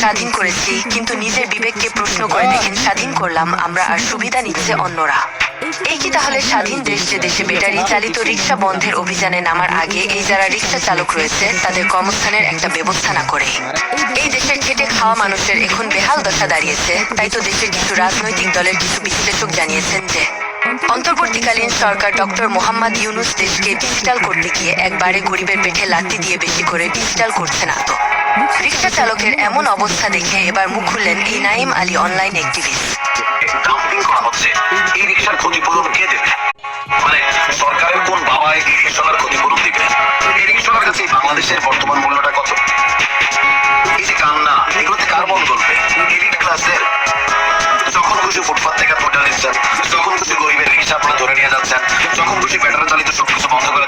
স্বাধীন করেছি, কিন্তু নিজের বিবেককে প্রশ্ন করে দেখেন, স্বাধীন করলাম আমরা আর সুবিধা নিচ্ছে অন্যরা। এই কি তাহলে স্বাধীন দেশ, যে দেশে ব্যাটারি চালিত রিক্সা বন্ধের অভিযানে নামার আগে এই যারা রিক্সা চালক রয়েছে তাদের কর্মস্থানের একটা ব্যবস্থা না করে? এই দেশের খেটে খাওয়া মানুষের এখন বেহাল দশা দাঁড়িয়েছে। তাই তো দেশের কিছু রাজনৈতিক দলের কিছু বিশ্লেষক জানিয়েছেন যে অন্তর্বর্তীকালীন সরকার ডক্টর মোহাম্মদ ইউনুস দেশকে ডিজিটাল করতে গিয়ে একবারে গরিবের পেটে লাথি দিয়ে বেশি করে ডিজিটাল করছে না তো। রিক্সা চালকের এমন অবস্থা দেখে এবার মুখ খুললেন এই Naim Ali, online activist. Dumping করা হচ্ছে, এই রিক্সার ক্ষতিপূরণ কে দেবে? মানে সরকারের কোন বাবা এই রিক্সার ক্ষতিপূরণ দিবে? এই রিক্সার কাছে বাংলাদেশের বর্তমান মূল্যটা কত? এই যে কান্না, এগুলোতে কার মন গলবে? এলিট ক্লাসের। যখন খুশি ফুটপাত থেকে ফোটা নিচ্ছেন, যখন খুশি গরিবের রিক্সা আপনারা ধরে নিয়ে যাচ্ছেন, যখন খুশি ব্যাটারি চালিত সবকিছু বন্ধ করে